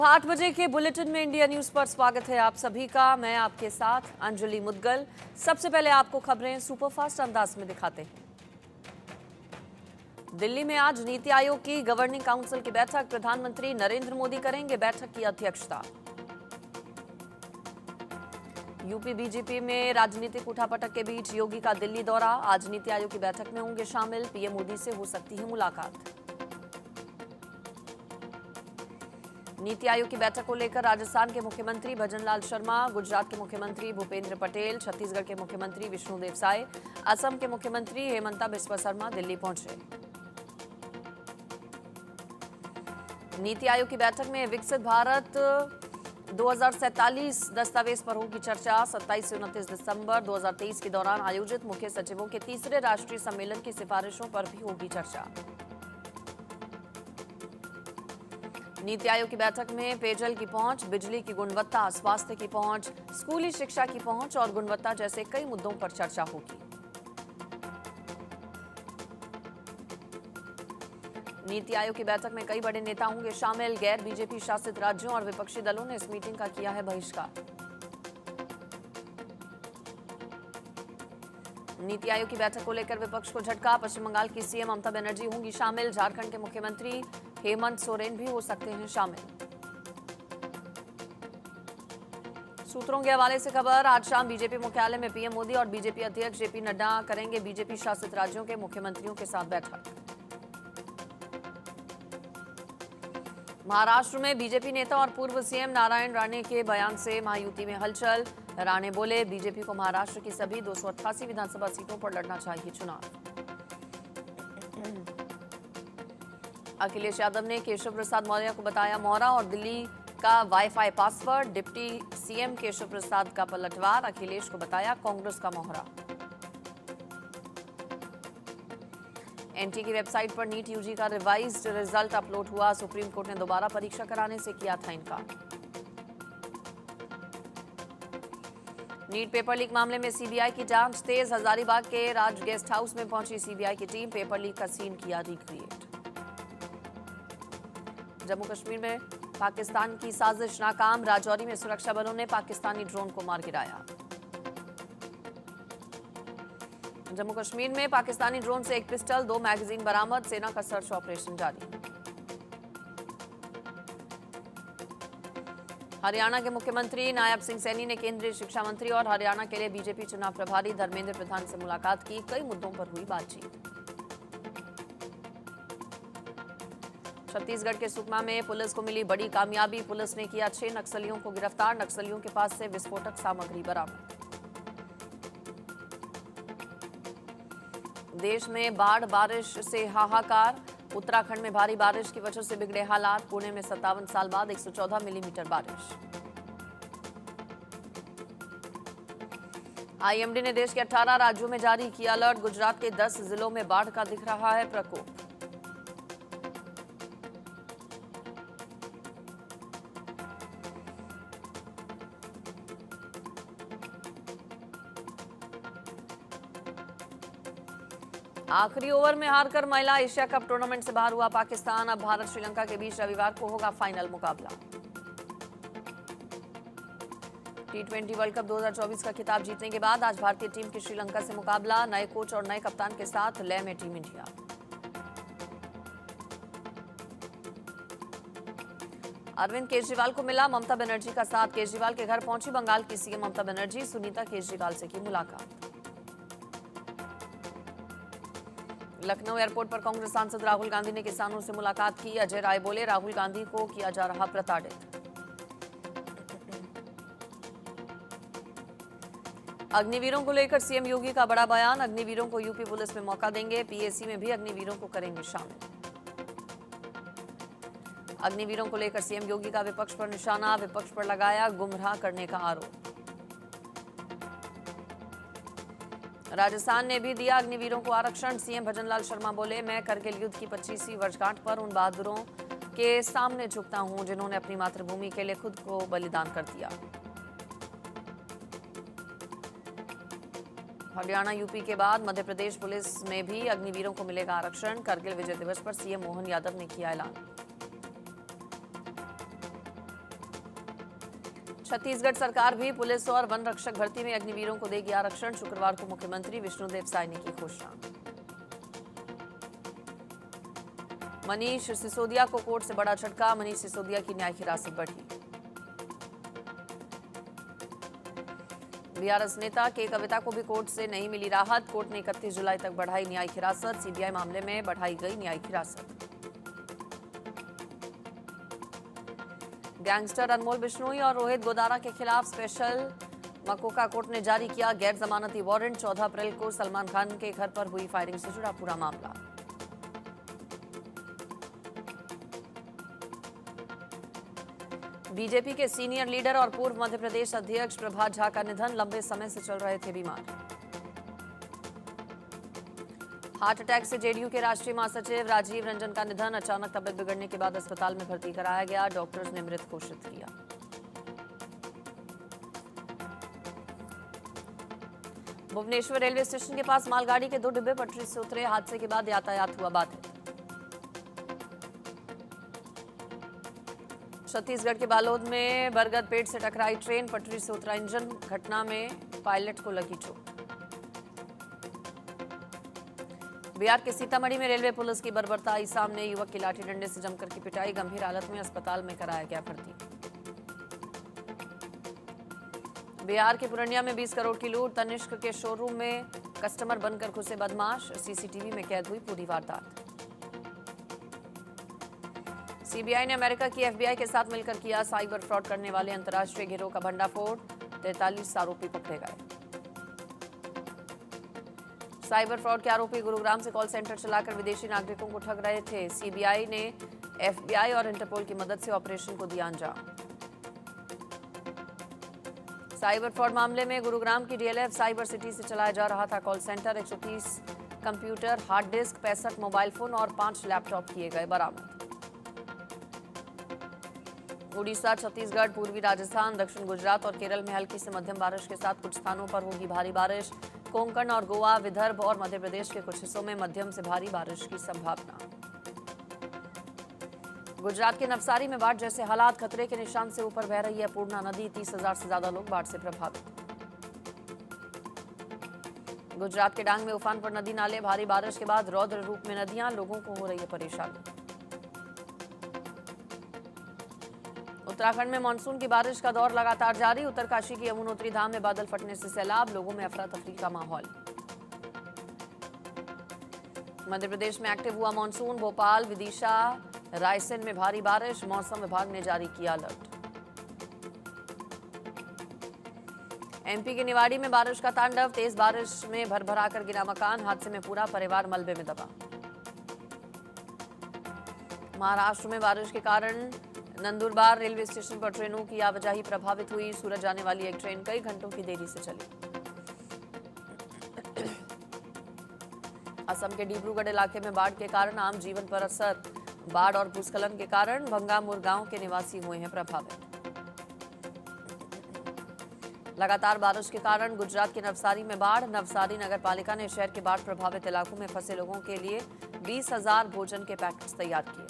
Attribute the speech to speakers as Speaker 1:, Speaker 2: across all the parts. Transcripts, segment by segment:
Speaker 1: 8 बजे के बुलेटिन में इंडिया न्यूज पर स्वागत है आप सभी का। मैं आपके साथ अंजलि मुदगल। सबसे पहले आपको खबरें सुपरफास्ट अंदाज में दिखाते हैं। दिल्ली में आज नीति आयोग की गवर्निंग काउंसिल की बैठक, प्रधानमंत्री नरेंद्र मोदी करेंगे बैठक की अध्यक्षता। यूपी बीजेपी में राजनीतिक उठापटक के बीच योगी का दिल्ली दौरा, आज नीति आयोग की बैठक में होंगे शामिल, पीएम मोदी से हो सकती है मुलाकात। नीति आयोग की बैठक को लेकर राजस्थान के मुख्यमंत्री भजनलाल शर्मा, गुजरात के मुख्यमंत्री भूपेंद्र पटेल, छत्तीसगढ़ के मुख्यमंत्री विष्णुदेव साय, असम के मुख्यमंत्री हेमंता बिस्वा शर्मा दिल्ली पहुंचे। नीति आयोग की बैठक में विकसित भारत 2047 दस्तावेज पर होगी चर्चा। 27 से 29 दिसंबर 2023 के दौरान आयोजित मुख्य सचिवों के तीसरे राष्ट्रीय सम्मेलन की सिफारिशों पर भी होगी चर्चा। नीति आयोग की बैठक में पेयजल की पहुंच, बिजली की गुणवत्ता, स्वास्थ्य की पहुंच, स्कूली शिक्षा की पहुंच और गुणवत्ता जैसे कई मुद्दों पर चर्चा होगी। नीति आयोग की बैठक में कई बड़े नेता होंगे शामिल, गैर बीजेपी शासित राज्यों और विपक्षी दलों ने इस मीटिंग का किया है बहिष्कार। नीति आयोग की बैठक को लेकर विपक्ष को झटका, पश्चिम बंगाल की सीएम ममता बनर्जी होंगी शामिल, झारखंड के मुख्यमंत्री हेमंत सोरेन भी हो सकते हैं शामिल। सूत्रों के हवाले से खबर, आज शाम बीजेपी मुख्यालय में पीएम मोदी और बीजेपी अध्यक्ष जेपी नड्डा करेंगे बीजेपी शासित राज्यों के मुख्यमंत्रियों के साथ बैठक। महाराष्ट्र में बीजेपी नेता और पूर्व सीएम नारायण राणे के बयान से महायुति में हलचल। राणे बोले, बीजेपी को महाराष्ट्र की सभी 288 विधानसभा सीटों पर लड़ना चाहिए चुनाव। अखिलेश यादव ने केशव प्रसाद मौर्य को बताया मोहरा और दिल्ली का wifi password. Deputy CM Keshav Prasad का पलटवार, अखिलेश को बताया कांग्रेस का मोहरा। एनटी की वेबसाइट पर नीट यूजी का रिवाइज्ड रिजल्ट अपलोड हुआ, सुप्रीम कोर्ट ने दोबारा परीक्षा कराने से किया था इनकार। नीट पेपर लीक मामले में सीबीआई की जांच तेज, हजारीबाग के राज गेस्ट हाउस में पहुंची सीबीआई की टीम, पेपर लीक का सीन किया रिक्रिएट। जम्मू कश्मीर में पाकिस्तान की साजिश नाकाम, राजौरी में सुरक्षा बलों ने पाकिस्तानी ड्रोन को मार गिराया। जम्मू कश्मीर में पाकिस्तानी ड्रोन से एक पिस्टल, 2 मैगजीन बरामद, सेना का सर्च ऑपरेशन जारी। हरियाणा के मुख्यमंत्री नायब सिंह सैनी ने केंद्रीय शिक्षा मंत्री और हरियाणा के लिए बीजेपी चुनाव प्रभारी धर्मेंद्र प्रधान से मुलाकात की, कई मुद्दों पर हुई बातचीत। छत्तीसगढ़ के सुकमा में पुलिस को मिली बड़ी कामयाबी, पुलिस ने किया 6 नक्सलियों को गिरफ्तार, नक्सलियों के पास से विस्फोटक सामग्री बरामद। देश में बाढ़ बारिश से हाहाकार, उत्तराखंड में भारी बारिश की वजह से बिगड़े हालात, पुणे में 57 साल बाद 114 मिलीमीटर बारिश। आईएमडी ने देश के 18 राज्यों में जारी किया अलर्ट, गुजरात के 10 जिलों में बाढ़ का दिख रहा है प्रकोप। आखिरी ओवर में हारकर महिला एशिया कप टूर्नामेंट से बाहर हुआ पाकिस्तान, अब भारत श्रीलंका के बीच रविवार को होगा फाइनल मुकाबला। टी20 वर्ल्ड कप 2024 का खिताब जीतने के बाद आज भारतीय टीम की श्रीलंका से मुकाबला, नए कोच और नए कप्तान के साथ लय में टीम इंडिया। अरविंद केजरीवाल को मिला ममता बनर्जी का साथ, केजरीवाल के घर पहुंची बंगाल की सीएम ममता बनर्जी, सुनीता केजरीवाल से की मुलाकात। लखनऊ एयरपोर्ट पर कांग्रेस सांसद राहुल गांधी ने किसानों से मुलाकात की, अजय राय बोले, राहुल गांधी को किया जा रहा प्रताड़ित। अग्निवीरों को लेकर सीएम योगी का बड़ा बयान, अग्निवीरों को यूपी पुलिस में मौका देंगे, पीएसी में भी अग्निवीरों को करेंगे शामिल। अग्निवीरों को लेकर सीएम योगी का विपक्ष पर निशाना, विपक्ष पर लगाया गुमराह करने का आरोप। राजस्थान ने भी दिया अग्निवीरों को आरक्षण, सीएम भजनलाल शर्मा बोले, मैं करगिल युद्ध की 25वीं वर्षगांठ पर उन बहादुरों के सामने झुकता हूं जिन्होंने अपनी मातृभूमि के लिए खुद को बलिदान कर दिया। हरियाणा यूपी के बाद मध्य प्रदेश पुलिस में भी अग्निवीरों को मिलेगा आरक्षण, करगिल विजय दिवस पर सीएम मोहन यादव ने किया ऐलान। छत्तीसगढ़ सरकार भी पुलिस और वन रक्षक भर्ती में अग्निवीरों को देगी आरक्षण। शुक्रवार को मुख्यमंत्री विष्णुदेव साय ने की घोषणा। मनीष सिसोदिया को कोर्ट से बड़ा झटका। मनीष सिसोदिया की न्यायिक हिरासत बढ़ी। बीआरएस नेता के कविता को भी कोर्ट से नहीं मिली राहत। कोर्ट ने 31 जुलाई तक बढ़ाई न्यायिक हिरासत। सीबीआई मामले में बढ़ाई गई न्यायिक हिरासत। गैंगस्टर अनमोल बिश्नोई और रोहित गोदारा के खिलाफ स्पेशल मकोका कोर्ट ने जारी किया गैर जमानती वारंट। 14 अप्रैल को सलमान खान के घर पर हुई फायरिंग से जुड़ा पूरा मामला। बीजेपी के सीनियर लीडर और पूर्व मध्य प्रदेश अध्यक्ष प्रभात झा का निधन। लंबे समय से चल रहे थे बीमार। हार्ट अटैक से जेडीयू के राष्ट्रीय महासचिव राजीव रंजन का निधन। अचानक तबीयत बिगड़ने के बाद अस्पताल में भर्ती कराया गया। डॉक्टर्स ने मृत घोषित किया। भुवनेश्वर रेलवे स्टेशन के पास मालगाड़ी के 2 डिब्बे पटरी से उतरे। हादसे के बाद यातायात हुआ बाधित। छत्तीसगढ़ के बालोद में बरगद पेड़ से टकराई ट्रेन। पटरी से उतरा इंजन। घटना में पायलट को लगी चोट। बिहार के सीतामढ़ी में रेलवे पुलिस की बर्बरताई सामने। युवक की लाठी डंडे से जमकर की पिटाई। गंभीर हालत में अस्पताल में कराया गया भर्ती। बिहार के पूर्णिया में 20 करोड़ की लूट। तनिष्क के शोरूम में कस्टमर बनकर घुसे बदमाश। सीसीटीवी में कैद हुई पूरी वारदात। सीबीआई ने अमेरिका की एफबीआई के साथ मिलकर किया साइबर फ्रॉड करने वाले अंतर्राष्ट्रीय गिरोह का भंडाफोड़। 43 आरोपी पकड़े गए। साइबर फ्रॉड के आरोपी गुरुग्राम से कॉल सेंटर चलाकर विदेशी नागरिकों को ठग रहे थे। सीबीआई ने एफबीआई और इंटरपोल की मदद से ऑपरेशन को दिया अंजाम। साइबर फ्रॉड मामले में गुरुग्राम की डीएलएफ साइबर सिटी से चलाया जा रहा था call centre. 130 computer, hard disk, 65 mobile phone और 5 लैपटॉप किए गए बरामद। उड़ीसा, छत्तीसगढ़, पूर्वी राजस्थान, दक्षिण गुजरात और केरल में हल्की से मध्यम बारिश के साथ कुछ स्थानों पर होगी भारी बारिश। कोंकण और गोवा, विदर्भ और मध्य प्रदेश के कुछ हिस्सों में मध्यम से भारी बारिश की संभावना। गुजरात के नवसारी में बाढ़ जैसे हालात। खतरे के निशान से ऊपर बह रही है पूर्णा नदी। 30,000 से ज्यादा लोग बाढ़ से प्रभावित। गुजरात के डांग में उफान पर नदी नाले। भारी बारिश के बाद रौद्र रूप में नदियां। लोगों को हो रही है परेशानी। उत्तराखंड में मानसून की बारिश का दौर लगातार जारी। उत्तरकाशी की यमुनोत्री धाम में बादल फटने से सैलाब। लोगों में अफरा तफरी का माहौल। मध्य प्रदेश में एक्टिव हुआ मानसून। भोपाल, विदिशा, रायसेन में भारी बारिश। मौसम विभाग ने जारी किया अलर्ट। एमपी के निवाड़ी में बारिश का तांडव। तेज बारिश में भरभराकर गिरा मकान। हादसे में पूरा परिवार मलबे में दबा। महाराष्ट्र में बारिश के कारण नंदुरबार रेलवे स्टेशन पर ट्रेनों की आवाजाही प्रभावित हुई। सूरत जाने वाली एक ट्रेन कई घंटों की देरी से चली। असम के डिब्रूगढ़ इलाके में बाढ़ के कारण आम जीवन पर असर। बाढ़ और भूस्खलन के कारण भंगामुर गांव के निवासी हुए हैं प्रभावित। लगातार बारिश के कारण गुजरात के नवसारी में बाढ़। नवसारी नगर पालिका ने शहर के बाढ़ प्रभावित इलाकों में फंसे लोगों के लिए 20,000 भोजन के पैकेट्स तैयार किए।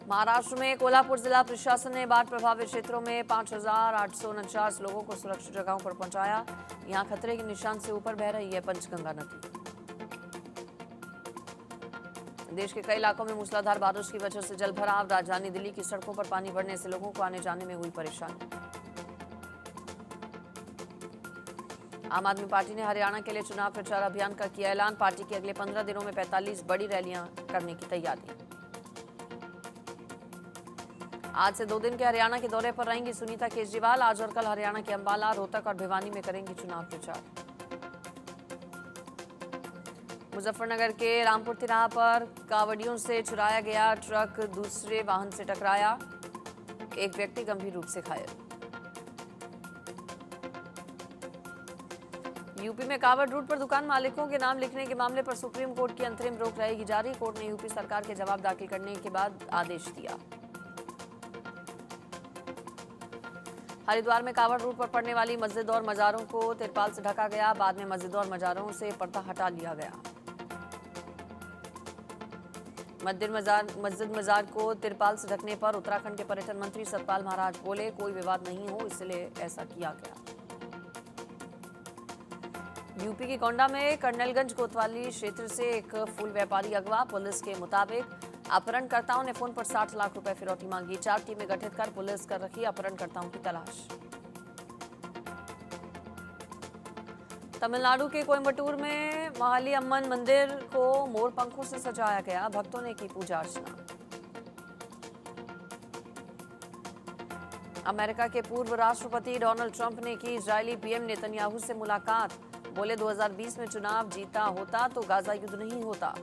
Speaker 1: महाराष्ट्र में कोल्हापुर जिला प्रशासन ने बाढ़ प्रभावित क्षेत्रों में 5,849 लोगों को सुरक्षित जगहों पर पहुंचाया। यहां खतरे के निशान से ऊपर बह रही है पंचगंगा नदी। देश के कई इलाकों में मूसलाधार बारिश की वजह से जलभराव। राजधानी दिल्ली की सड़कों पर पानी भरने से लोगों को आने जाने में हुई परेशानी। आम आदमी पार्टी ने हरियाणा के लिए चुनाव प्रचार अभियान का किया ऐलान। पार्टी की अगले 15 दिनों में 45 बड़ी रैलियां करने की तैयारी। आज से 2 दिन के हरियाणा के दौरे पर रहेंगी सुनीता केजरीवाल। आज और कल हरियाणा के अंबाला, रोहतक और भिवानी में करेंगी चुनाव प्रचार। मुजफ्फरनगर के रामपुर तिराहा पर कावड़ियों से चुराया गया ट्रक दूसरे वाहन से टकराया। एक व्यक्ति गंभीर रूप से घायल। यूपी में कावड़ रूट पर दुकान मालिकों के नाम लिखने के मामले पर सुप्रीम कोर्ट की अंतरिम रोक रहेगी जारी। कोर्ट ने यूपी सरकार के जवाब दाखिल करने के बाद आदेश दिया। हरिद्वार में कावड़ रूट पर पड़ने वाली मस्जिद और मजारों को तिरपाल से ढका गया। बाद में मस्जिद और मजारों से पर्दा हटा लिया गया। मस्जिद मजार को तिरपाल से ढकने पर उत्तराखंड के पर्यटन मंत्री सतपाल महाराज बोले, कोई विवाद नहीं हो इसलिए ऐसा किया गया। यूपी के गोंडा में कर्नलगंज कोतवाली क्षेत्र से एक फूल व्यापारी अगवा। पुलिस के मुताबिक अपहरणकर्ताओं ने फोन पर 60 लाख रुपए फिरौती मांगी। 4 टीमें गठित कर पुलिस कर रही अपहरणकर्ताओं की तलाश। तमिलनाडु के कोयम्बटूर में महाली अम्मन मंदिर को मोर पंखों से सजाया गया। भक्तों ने की पूजा अर्चना। अमेरिका के पूर्व राष्ट्रपति डोनाल्ड ट्रंप ने की इजरायली पीएम नेतन्याहू से मुलाकात। बोले 2020 में चुनाव जीता होता तो गाजा युद्ध नहीं होता।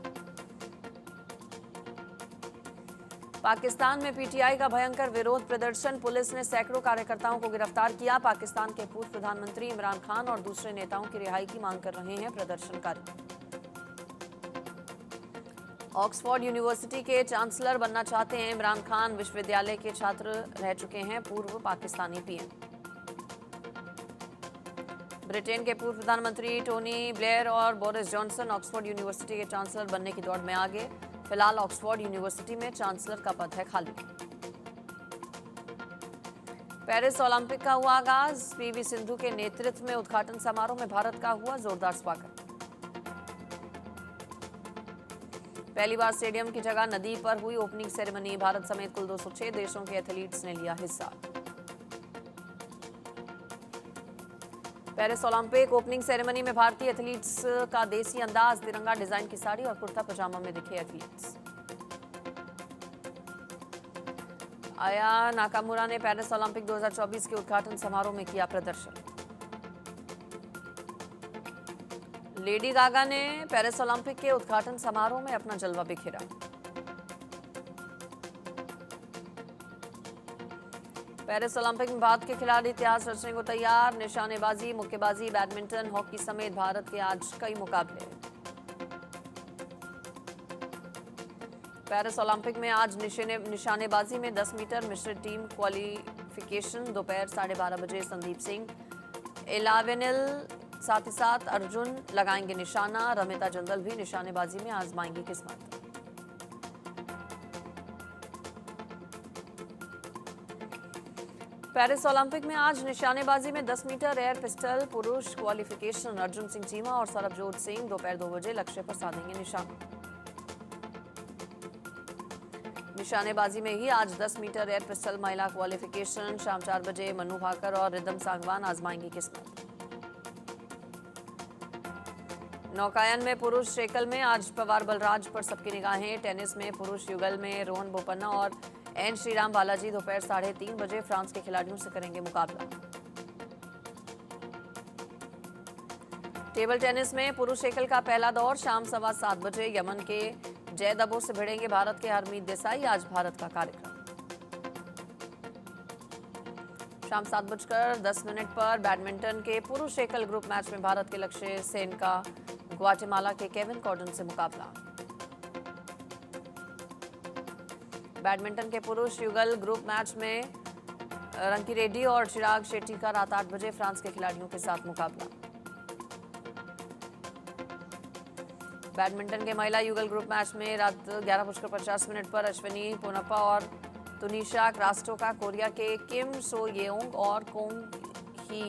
Speaker 1: पाकिस्तान में पीटीआई का भयंकर विरोध प्रदर्शन। पुलिस ने सैकड़ों कार्यकर्ताओं को गिरफ्तार किया। पाकिस्तान के पूर्व प्रधानमंत्री इमरान खान और दूसरे नेताओं की रिहाई की मांग कर रहे हैं प्रदर्शनकारी। ऑक्सफोर्ड यूनिवर्सिटी के चांसलर बनना चाहते हैं इमरान खान। विश्वविद्यालय के छात्र रह चुके हैं पूर्व पाकिस्तानी पीएम। ब्रिटेन के पूर्व प्रधानमंत्री टोनी ब्लेयर और बोरिस जॉनसन ऑक्सफोर्ड यूनिवर्सिटी के चांसलर बनने की दौड़ में आगे। फिलहाल ऑक्सफोर्ड यूनिवर्सिटी में चांसलर का पद है खाली। पेरिस ओलंपिक का हुआ आगाज। पीवी सिंधु के नेतृत्व में उद्घाटन समारोह में भारत का हुआ जोरदार स्वागत। पहली बार स्टेडियम की जगह नदी पर हुई ओपनिंग सेरेमनी। भारत समेत कुल 206 देशों के एथलीट्स ने लिया हिस्सा। पेरिस ओलंपिक ओपनिंग सेरेमनी में भारतीय एथलीट्स का देसी अंदाज। तिरंगा डिजाइन की साड़ी और कुर्ता पजामा में दिखे एथलीट्स। आया नाकामुरा ने पेरिस ओलंपिक 2024 के उद्घाटन समारोह में किया प्रदर्शन। लेडी गागा ने पेरिस ओलंपिक के उद्घाटन समारोह में अपना जलवा बिखेरा। पेरिस ओलंपिक में भारत के खिलाड़ी इतिहास रचने को तैयार। निशानेबाजी, मुक्केबाजी, बैडमिंटन, हॉकी समेत भारत के आज कई मुकाबले। पेरिस ओलंपिक में आज निशानेबाजी में 10 मीटर मिश्रित टीम क्वालिफिकेशन। दोपहर 12:30 बजे संदीप सिंह, एलावेनिल साथ ही साथ अर्जुन लगाएंगे निशाना। रमिता जंदल भी निशानेबाजी में आजमाएंगी किस्मत। पेरिस ओलंपिक में आज निशानेबाजी में 10 मीटर एयर पिस्टल पुरुष क्वालिफिकेशन। अर्जुन सिंह चीमा और सरबजोत सिंह दोपहर 2 बजे लक्ष्य पर साधेंगे निशाना। निशानेबाजी में ही आज 10 मीटर एयर पिस्टल महिला क्वालिफिकेशन। शाम 4 बजे मनु भाकर और रिदम सांगवान आजमाएंगी किस्मत। नौकायन में पुरुष शेकल में आज पवार बलराज पर सबकी निगाहें। टेनिस में पुरुष युगल में रोहन बोपन्ना और एन श्रीराम बालाजी दोपहर 3:30 बजे फ्रांस के खिलाड़ियों से करेंगे मुकाबला। टेबल टेनिस में पुरुष एकल का पहला दौर शाम 7:15 बजे यमन के जय दबो से भिड़ेंगे भारत के हरमीत देसाई। आज भारत का कार्यक्रम। शाम 7:10 पर बैडमिंटन के पुरुष एकल ग्रुप मैच में भारत के लक्ष्य सेन का ग्वाटेमाला के केविन कॉर्डन से मुकाबला। बैडमिंटन के पुरुष युगल ग्रुप मैच में रंकी रेड्डी और चिराग शेट्टी का रात 8 बजे फ्रांस के खिलाड़ियों के साथ मुकाबला। बैडमिंटन के महिला युगल ग्रुप मैच में रात 11:50 पर अश्विनी पोनप्पा और तुनिशा क्रास्टोका कोरिया के किम सो येओंग और कोंग